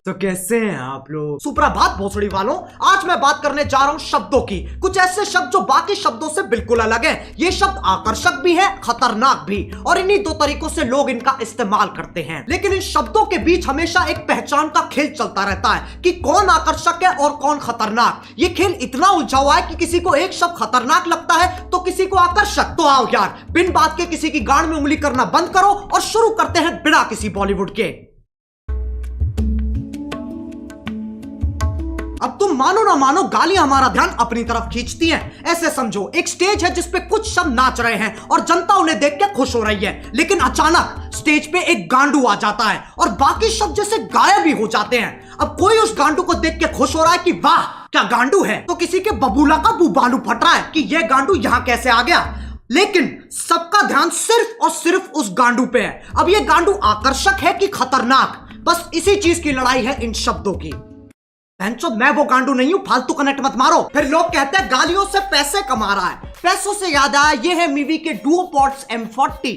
तो कैसे हैं आप लोग? सुप्रभात भोसड़ी वालों, आज मैं बात करने जा रहा हूं शब्दों की। कुछ ऐसे शब्द जो बाकी शब्दों से बिल्कुल अलग हैं। ये शब्द आकर्षक भी है, खतरनाक भी, और इन्हीं दो तरीकों से लोग इनका इस्तेमाल करते हैं। लेकिन इन शब्दों के बीच हमेशा एक पहचान का खेल चलता रहता है कि कौन आकर्षक है और कौन खतरनाक। ये खेल इतना उलझा हुआ है कि किसी को एक शब्द खतरनाक लगता है तो किसी को आकर्षक। तो आओ यार, बिन बात के किसी की गांड में उंगली करना बंद करो और शुरू करते हैं बिना किसी बॉलीवुड के। अब तुम मानो ना मानो, गालियां हमारा ध्यान अपनी तरफ खींचती हैं। ऐसे समझो, एक स्टेज है जिसपे कुछ शब्द नाच रहे हैं और जनता उन्हें देख के खुश हो रही है, लेकिन अचानक स्टेज पे एक गांडू आ जाता है और बाकी शब्द जैसे गायब ही हो जाते हैं। अब कोई उस गांडू को देख के खुश हो रहा है कि वाह क्या गांडू है, तो किसी के बबूला का बुबालू फट रहा है कि यह गांडू यहां कैसे आ गया। लेकिन सबका ध्यान सिर्फ और सिर्फ उस गांडू पे है। अब यह गांडू आकर्षक है कि खतरनाक, बस इसी चीज की लड़ाई है इन शब्दों की। बहनचोद, मैं वो गांडू नहीं हूं, फालतू कनेक्ट मत मारो। फिर लोग कहते हैं गालियों से पैसे कमा रहा है। पैसों से याद आया, ये है मीवी के डुओपॉड्स M40।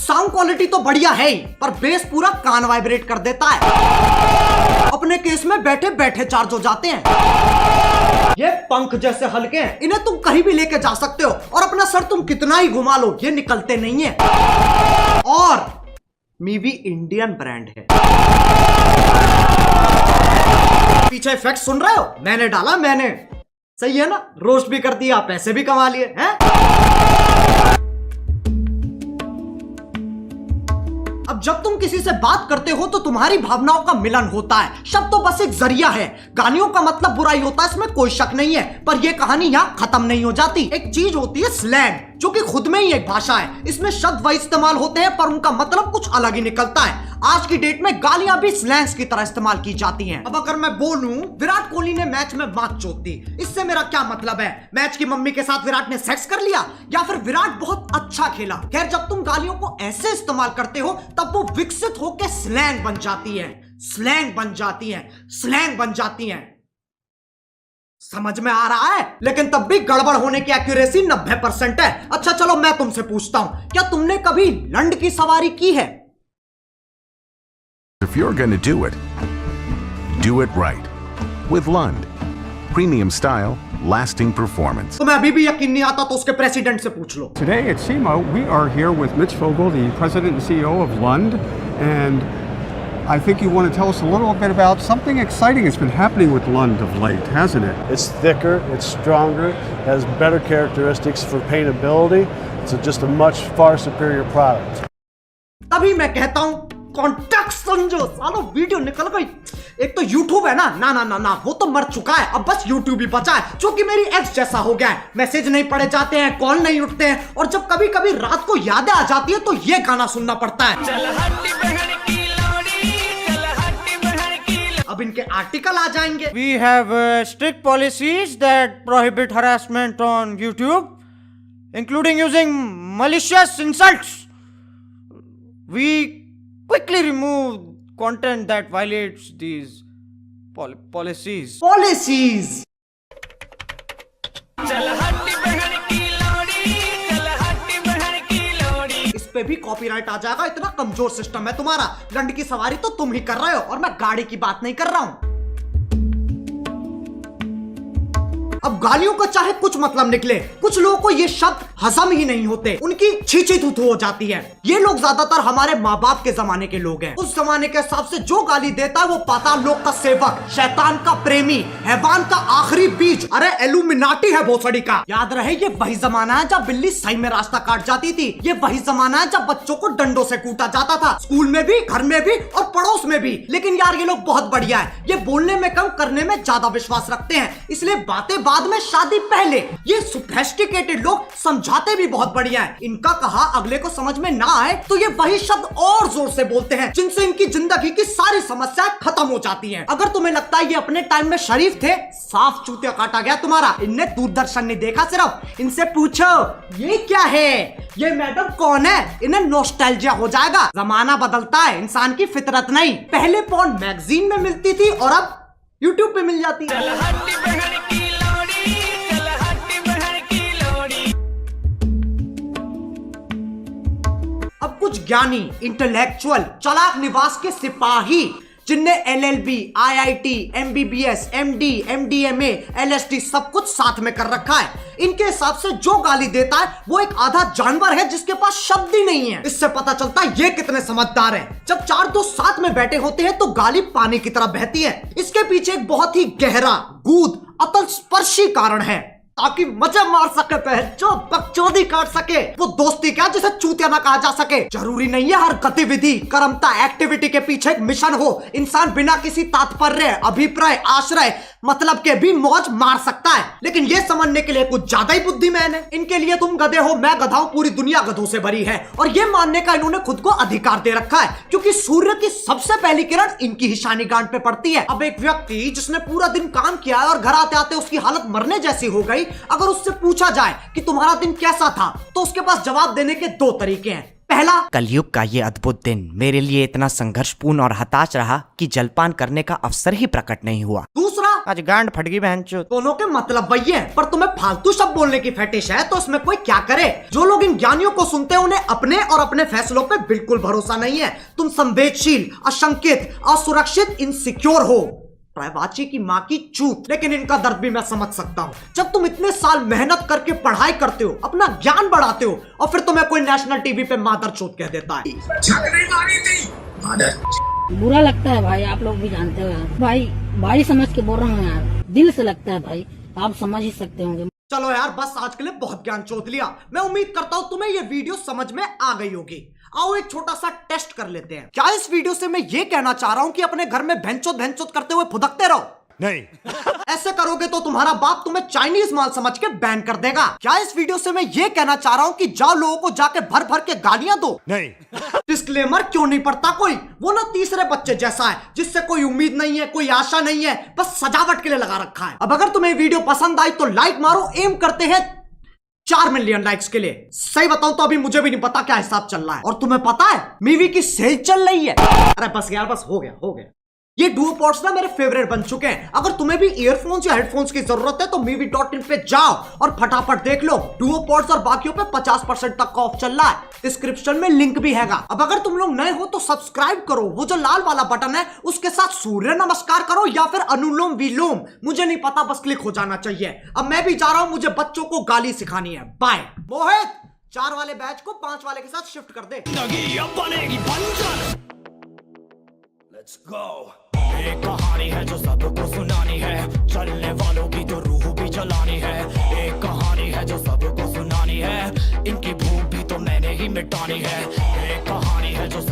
साउंड क्वालिटी तो बढ़िया है ही, पर बेस पूरा कान वाइब्रेट कर देता है। अपने केस में बैठे बैठे चार्ज हो जाते हैं। ये पंख जैसे हल्के हैं, इन्हें तुम कहीं भी लेके जा सकते हो और अपना सर तुम कितना ही घुमा लो, ये निकलते नहीं है। और मीवी इंडियन ब्रांड है। पीछे इफेक्ट सुन रहे हो? मैंने डाला, मैंने। सही है ना? रोस्ट भी कर दिया, पैसे भी कमा लिए हैं। अब जब तुम किसी से बात करते हो तो तुम्हारी भावनाओं का मिलन होता है। शब्द तो बस एक जरिया है। गालियों का मतलब बुराई होता है, इसमें कोई शक नहीं है, पर यह कहानी यहां खत्म नहीं हो जाती। एक चीज होती है स्लैंग, जो कि खुद में ही एक भाषा है। इसमें शब्द वही इस्तेमाल होते हैं पर उनका मतलब कुछ अलग ही निकलता है। आज की डेट में गालियां भी स्लैंग्स की तरह इस्तेमाल की जाती हैं। अब अगर मैं बोलूं विराट कोहली ने मैच में मात चोक दी, इससे मेरा क्या मतलब है? मैच की मम्मी के साथ विराट ने सेक्स कर लिया, या फिर विराट बहुत अच्छा खेला? खैर, जब तुम गालियों को ऐसे इस्तेमाल करते हो तब वो विकसित होकर स्लैंग बन जाती है, स्लैंग बन जाती है, स्लैंग बन जाती है। समझ में आ रहा है? लेकिन तब भी गड़बड़ होने की एक्यूरेसी 90% है। अच्छा चलो, मैं तुमसे पूछता हूं, क्या तुमने कभी लंड की सवारी की है? If you're going to do it right. With Lund. Premium style, lasting performance. तो मैं अभी भी यकीन नहीं आता तो उसके प्रेसिडेंट से पूछ लो। Today at SEMA, we are here with Mitch Vogel, the president and CEO of Lund, and I think you want to tell us a little bit about something exciting that's been happening with Lund of late, hasn't it? It's thicker, it's stronger, has better characteristics for paintability. It's just a much far superior product. तभी मैं कहता हूं context समझो। सालो video निकल गई। एक तो YouTube है ना, ना ना ना ना, वो तो मर चुका है। अब बस YouTube ही बचा है, जो कि मेरी एक्स जैसा हो गया है। मैसेज नहीं पढ़े जाते हैं, कॉल नहीं उठते हैं, और जब कभी कभी रात को यादें आ जाती है तो ये गाना सुनना पड़ता है। अब इनके आर्टिकल आ जाएंगे। We have strict policies that prohibit harassment on YouTube, including using malicious insults. We quickly remove content that violates these policies. Policies. इस पे भी कॉपीराइट आ जाएगा, इतना कमजोर सिस्टम है तुम्हारा। लंड की सवारी तो तुम ही कर रहे हो और मैं गाड़ी की बात नहीं कर रहा हूं। अब गालियों का चाहे कुछ मतलब निकले, कुछ लोगों को ये शब्द हजम ही नहीं होते, उनकी छींची थूथू हो जाती है। ये लोग ज्यादातर हमारे माँ बाप के जमाने के लोग हैं। उस जमाने के हिसाब से जो गाली देता है वो पाताल लोक का सेवक, शैतान का प्रेमी, हैवान का आखिरी बीज, अरे एलुमिनाटी है भोसड़ी का। याद रहे, ये वही जमाना है जब बिल्ली सही में रास्ता काट जाती थी। ये वही जमाना है जब बच्चों को डंडों से कूटा जाता था, स्कूल में भी, घर में भी और पड़ोस में भी। लेकिन यार ये लोग बहुत बढ़िया है, ये बोलने में कम करने में ज्यादा विश्वास रखते हैं, इसलिए बातें बाद में, शादी पहले। ये सोफिस्टिकेटेड लोग समझाते भी बहुत बढ़िया है। इनका कहा अगले को समझ में ना आए तो ये वही शब्द और जोर से बोलते हैं जिनसे इनकी जिंदगी की सारी समस्याएं खत्म हो जाती हैं। अगर तुम्हें लगता है ये अपने टाइम में शरीफ थे, साफ चूतिया काटा गया तुम्हारा। इनने दूरदर्शन नहीं देखा सिर्फ। इनसे पूछो ये क्या है, ये मैडम कौन है, इन्हें नॉस्टैल्जिया हो जाएगा। जमाना बदलता है, इंसान की फितरत नहीं। पहले पॉर्न मैगजीन में मिलती थी और अब यूट्यूब पे मिल जाती है। अब कुछ ज्ञानी, इंटेलेक्चुअल, चालाक निवास के सिपाही जिनने LLB, IIT, MBBS, MD, MDMA, LSD सब कुछ साथ में कर रखा है, इनके हिसाब से जो गाली देता है वो एक आधा जानवर है जिसके पास शब्द ही नहीं है। इससे पता चलता है ये कितने समझदार हैं। जब चार दोस्त साथ में बैठे होते हैं तो गाली पानी की तरह बहती है। इसके पीछे एक बहुत ही गहरा, गूढ़, अतल स्पर्शी कारण है, ताकि मजे मार सके, जो बकचोदी काट सके। वो दोस्ती क्या जिसे चूतिया ना कहा जा सके। जरूरी नहीं है हर गतिविधि, कर्मता, एक्टिविटी के पीछे एक मिशन हो। इंसान बिना किसी तात्पर्य, अभिप्राय, आश्रय, मतलब के भी मौज मार सकता है, लेकिन ये समझने के लिए कुछ ज्यादा ही बुद्धिमान है। इनके लिए तुम गधे हो, मैं गधा हूं, पूरी दुनिया गधों से भरी है, और ये मानने का इन्होंने खुद को अधिकार दे रखा है क्योंकि सूर्य की सबसे पहली किरण इनकी ही शानी गांठ पे पड़ती है। अब एक व्यक्ति जिसने पूरा दिन काम किया है और घर आते आते उसकी हालत मरने जैसी हो गई, अगर उससे पूछा जाए कि तुम्हारा दिन कैसा था, तो उसके पास जवाब देने के दो तरीके हैं। पहला, कलयुग का ये अद्भुत दिन मेरे लिए इतना संघर्षपूर्ण और हताश रहा कि जलपान करने का अवसर ही प्रकट नहीं हुआ। दूसरा, आज गांड फट गई बहनचोद। दोनों के मतलब वही है, पर तुम्हें फालतू शब्द बोलने की फेटिश है तो इसमें कोई क्या करे। जो लोग इन ज्ञानियों को सुनते हैं उन्हें अपने और अपने फैसलों पे बिल्कुल भरोसा नहीं है। तुम संवेदनशील, असंकित, असुरक्षित, इनसिक्योर हो। प्रायवाची की माँ की चूत। लेकिन इनका दर्द भी मैं समझ सकता हूँ। जब तुम इतने साल मेहनत करके पढ़ाई करते हो, अपना ज्ञान बढ़ाते हो, और फिर तुम्हें कोई नेशनल टीवी पे मादर चोत कह देता है। बुरा लगता है भाई, आप लोग भी जानते हो यार। भाई समझ के बोल रहा हूँ यार, दिल से लगता है भाई, आप समझ ही सकते होंगे। चलो यार, बस आज के लिए बहुत ज्ञान चोत लिया। मैं उम्मीद करता हूँ तुम्हें ये वीडियो समझ में आ गई होगी। आओ एक छोटा सा टेस्ट कर लेते हैं। क्या इस वीडियो से मैं ये कहना चाह रहा हूँ कि अपने घर में भैंचोद करते हुए फुदकते रहो? नहीं। ऐसे करोगे तो तुम्हारा बाप तुम्हें चाइनीज माल समझ के बैन कर देगा। क्या इस वीडियो से मैं ये कहना चाह रहा हूँ कि जाओ लोगों को जाके भर भर के गालियां दो? नहीं। डिस्क्लेमर क्यों नहीं पढ़ता कोई? वो ना तीसरे बच्चे जैसा है जिससे कोई उम्मीद नहीं है, कोई आशा नहीं है, बस सजावट के लिए लगा रखा है। अब अगर तुम्हें वीडियो पसंद आई तो लाइक मारो। एम करते हैं 4 मिलियन लाइक्स के लिए। सही बताऊं तो अभी मुझे भी नहीं पता क्या हिसाब चल रहा है। और तुम्हें पता है मीवी की सेल चल रही है। अरे बस यार, बस हो गया। ये डुओ पॉड्स ना मेरे फेवरेट बन चुके हैं। अगर तुम्हें भी ईयरफोन्स या हेडफोन्स की जरूरत है तो movie.in पे जाओ और फटाफट देख लो। डुओ पॉड्स और बाकियों पे 50% तक का ऑफ चल रहा है। डिस्क्रिप्शन में लिंक भी हैगा। अब अगर तुम लोग नए हो तो सब्सक्राइब करो, वो जो लाल वाला बटन है उसके साथ सूर्य नमस्कार करो या फिर अनुलोम विलोम, मुझे नहीं पता, बस क्लिक हो जाना चाहिए। अब मैं भी जा रहा हूं, मुझे बच्चों को गाली सिखानी है। बाय। मोहित, 4 वाले बैच को 5 वाले के साथ शिफ्ट कर दे। Let's go. एक कहानी है जो सबको सुनानी है, चलने वालों की तो रूह भी जलानी है। एक कहानी है जो सबको सुनानी है, इनकी भूख भी तो मैंने ही मिटानी है। एक कहानी है जो